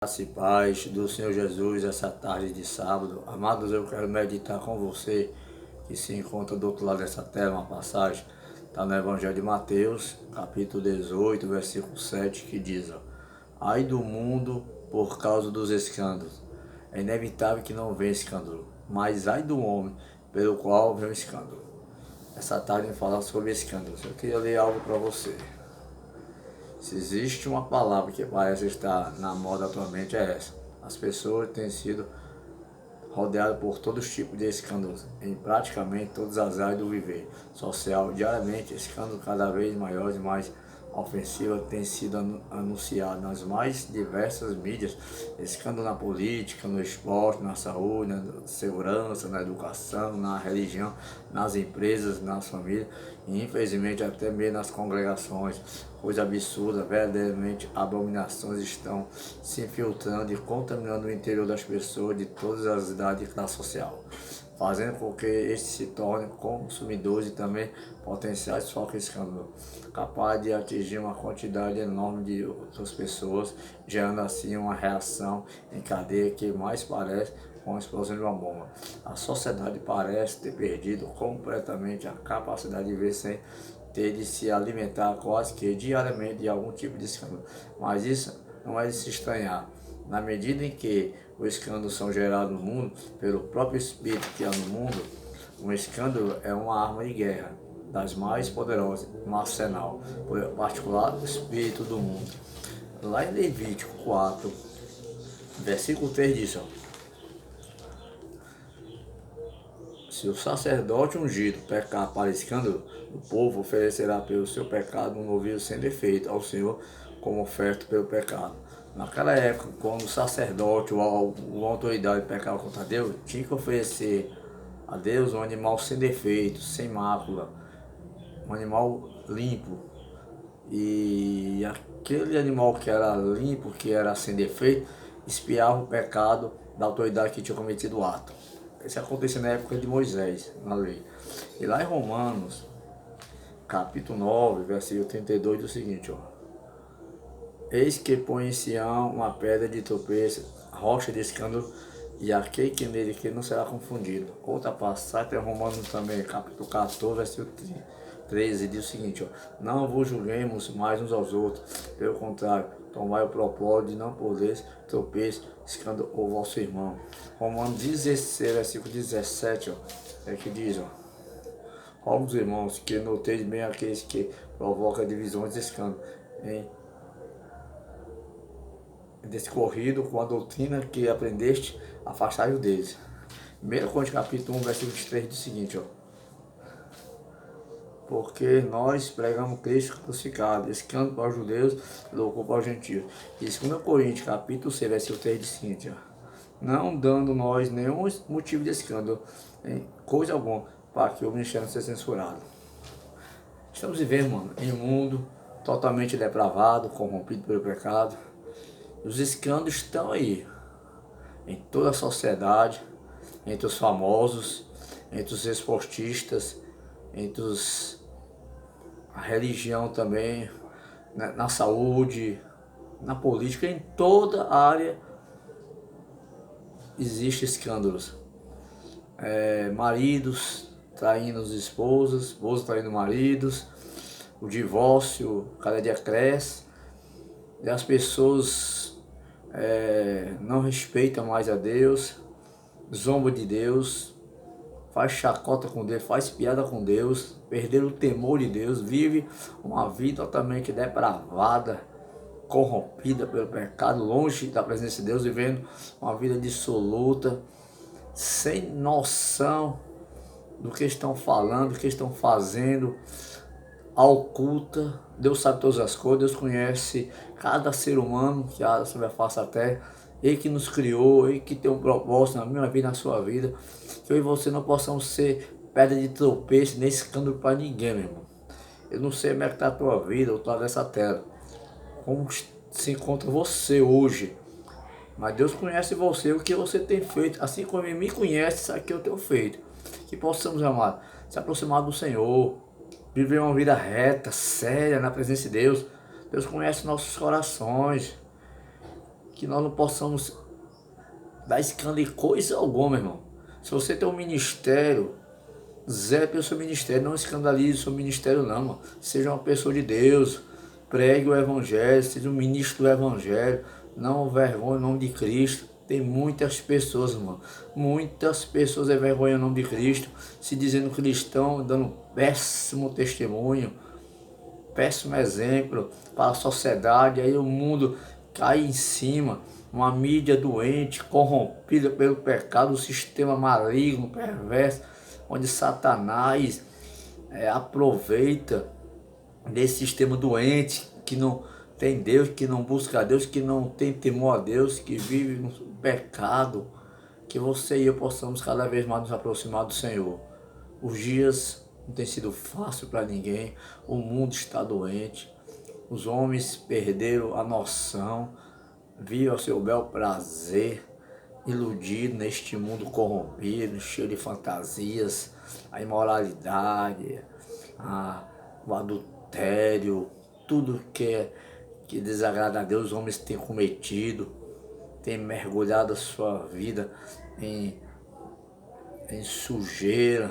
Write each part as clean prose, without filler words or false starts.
Graça e paz do Senhor Jesus essa tarde de sábado. Amados, eu quero meditar com você que se encontra do outro lado dessa tela, uma passagem, está no Evangelho de Mateus, capítulo 18, versículo 7, que diz: ai do mundo por causa dos escândalos. É inevitável que não venha escândalo, mas ai do homem pelo qual vem o escândalo. Essa tarde eu vou falar sobre escândalos. Eu queria ler algo para você. Se existe uma palavra que parece estar na moda atualmente, é essa. As pessoas têm sido rodeadas por todos os tipos de escândalos, em praticamente todas as áreas do viver social. Diariamente, escândalos cada vez maiores e mais ofensivos têm sido anunciados nas mais diversas mídias. Escândalo na política, no esporte, na saúde, na segurança, na educação, na religião, nas empresas, nas famílias e infelizmente até mesmo nas congregações. Coisa absurda, verdadeiramente abominações estão se infiltrando e contaminando o interior das pessoas de todas as idades e classe social, fazendo com que estes se tornem consumidores e também potenciais focos de escândalo, capaz de atingir uma quantidade enorme de outras pessoas, gerando assim uma reação em cadeia que mais parece com a explosão de uma bomba. A sociedade parece ter perdido completamente a capacidade de ver sem ter de se alimentar quase que diariamente de algum tipo de escândalo. Mas isso não é de se estranhar. Na medida em que os escândalos são gerados no mundo pelo próprio espírito que há no mundo, um escândalo é uma arma de guerra das mais poderosas, um arsenal, por particular espírito do mundo. Lá em Levítico 4, versículo 3 diz: se o sacerdote ungido pecar para escândalo, o povo oferecerá pelo seu pecado um novilho sem defeito ao Senhor como oferta pelo pecado. Naquela época, quando o sacerdote ou a autoridade pecava contra Deus, tinha que oferecer a Deus um animal sem defeito, sem mácula, um animal limpo. E aquele animal que era limpo, que era sem defeito, expiava o pecado da autoridade que tinha cometido o ato. Isso acontecia na época de Moisés, na lei. E lá em Romanos, capítulo 9, versículo 32, diz o seguinte: eis que põe em Sião uma pedra de tropeço, rocha de escândalo, e aquele que nele que não será confundido. Outra passagem é Romanos também, capítulo 14, versículo 13, diz o seguinte: não vos julguemos mais uns aos outros, pelo contrário, tomai o propósito de não poder tropeço, escândalo o vosso irmão. Romanos 16, versículo 17, é que diz: rogo os irmãos que noteis bem aqueles que provocam divisões e escândalo, em descorrido com a doutrina que aprendeste, afastai-o deles. 1 Coríntios capítulo 1, versículo 23 diz o seguinte: porque nós pregamos Cristo crucificado, escândalo para os judeus, loucura para os gentios. E 2 Coríntios capítulo 6, versículo 3 diz o seguinte: não dando nós nenhum motivo de escândalo, em coisa alguma, para que o ministério não seja censurado. Estamos vivendo, mano, em um mundo totalmente depravado, corrompido pelo pecado. Os escândalos estão aí, em toda a sociedade, entre os famosos, entre os esportistas, entre a religião também, na saúde, na política, em toda a área existem escândalos. Maridos traindo as esposas traindo maridos, o divórcio cada dia cresce, e as pessoas não respeitam mais a Deus, zomba de Deus, faz chacota com Deus, faz piada com Deus, perderam o temor de Deus, vive uma vida totalmente depravada, corrompida pelo pecado, longe da presença de Deus, vivendo uma vida dissoluta, sem noção do que estão falando, do que estão fazendo, oculta. Deus sabe todas as coisas, Deus conhece cada ser humano que há sobre a face da terra. Ele que nos criou, Ele que tem um propósito na minha vida, na sua vida. Que eu e você não possamos ser pedra de tropeço, nem escândalo para ninguém, meu irmão. Eu não sei como é que está a tua vida, ou está nessa terra, como se encontra você hoje. Mas Deus conhece você, o que você tem feito, assim como Ele me conhece, sabe o que eu tenho feito. Que possamos, amado, se aproximar do Senhor, viver uma vida reta, séria, na presença de Deus. Deus conhece nossos corações. que nós não possamos dar escândalo de coisa alguma, meu irmão. Se você tem um ministério, zele pelo seu ministério, não escandalize o seu ministério não, mano. Seja uma pessoa de Deus, pregue o evangelho, seja um ministro do evangelho, não vergonhe o nome de Cristo. Tem muitas pessoas, mano, muitas pessoas envergonham o nome de Cristo, se dizendo cristão, dando péssimo testemunho, péssimo exemplo para a sociedade. Aí o mundo cai em cima, uma mídia doente, corrompida pelo pecado, um sistema maligno, perverso, onde Satanás aproveita desse sistema doente, que não tem Deus, que não busca a Deus, que não tem temor a Deus, que vive no pecado. Que você e eu possamos cada vez mais nos aproximar do Senhor. Os dias não têm sido fácil para ninguém, o mundo está doente, os homens perderam a noção, viam o seu bel prazer, iludido neste mundo corrompido, cheio de fantasias, a imoralidade, o adultério, tudo que desagrada a Deus, os homens têm cometido, têm mergulhado a sua vida em sujeira.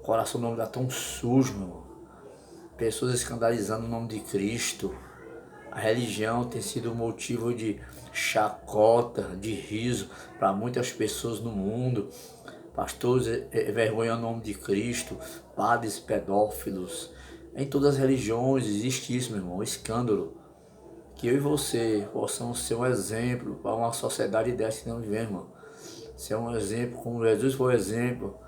O coração do homem está tão sujo, meu irmão. Pessoas escandalizando o nome de Cristo. A religião tem sido motivo de chacota, de riso para muitas pessoas no mundo. Pastores envergonhando o nome de Cristo, padres pedófilos. Em todas as religiões existe isso, meu irmão, um escândalo. Que eu e você possamos ser um exemplo para uma sociedade dessa que não vivemos, irmão. Ser um exemplo, como Jesus foi exemplo,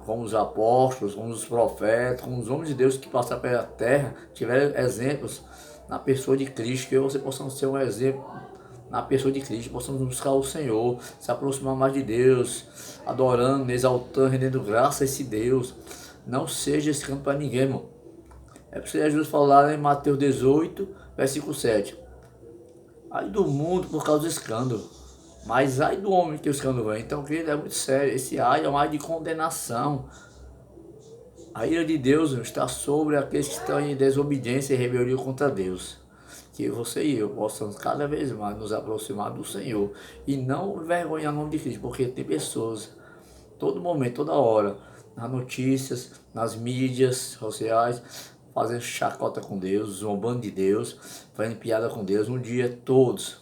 como os apóstolos, como os profetas, como os homens de Deus que passaram pela terra, tiveram exemplos na pessoa de Cristo. Que eu e você possamos ser um exemplo na pessoa de Cristo, possamos buscar o Senhor, se aproximar mais de Deus, adorando, exaltando, rendendo graça a esse Deus. Não seja escândalo para ninguém, irmão. É por isso que Jesus falou lá em Mateus 18, versículo 7. Ai do mundo por causa do escândalo, mas ai do homem que o escândalo vem. Então, querido, é muito sério. Esse ai é um ai de condenação. A ira de Deus está sobre aqueles que estão em desobediência e rebeldia contra Deus. Que você e eu possamos cada vez mais nos aproximar do Senhor e não envergonhar o nome de Cristo, porque tem pessoas, todo momento, toda hora, nas notícias, nas mídias sociais, fazendo chacota com Deus, zombando de Deus, fazendo piada com Deus. Um dia todos,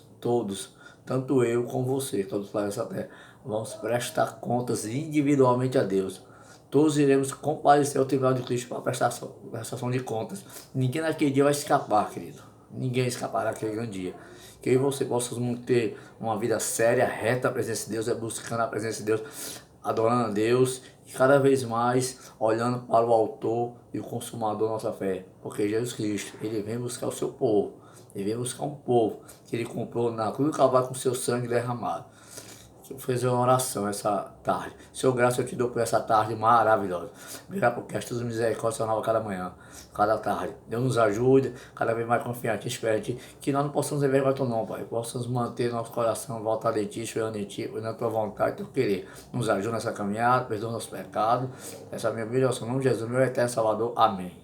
tanto eu como você, todos para essa terra, vamos prestar contas individualmente a Deus. Todos iremos comparecer ao tribunal de Cristo para prestação de contas. Ninguém naquele dia vai escapar, querido. Ninguém escapará naquele grande dia. Que eu e você possamos ter uma vida séria, reta à presença de Deus, buscando a presença de Deus, adorando a Deus e cada vez mais olhando para o autor e o consumador da nossa fé. Porque Jesus Cristo, Ele vem buscar o seu povo. Ele vem buscar um povo que Ele comprou na cruz do Calvário com seu sangue derramado. Eu vou fazer uma oração essa tarde. Senhor, graça eu te dou por essa tarde maravilhosa. Obrigado porque as tuas misericórdias são novas cada manhã, cada tarde. Deus nos ajude, cada vez mais confiante, esperante, que nós não possamos envergonhar teu nome, Pai. Possamos manter nosso coração voltado em ti, esperando em ti, na tua vontade, teu querer. Nos ajude nessa caminhada, perdoa nossos pecados. Essa é a minha oração, em nome de Jesus, meu eterno Salvador. Amém.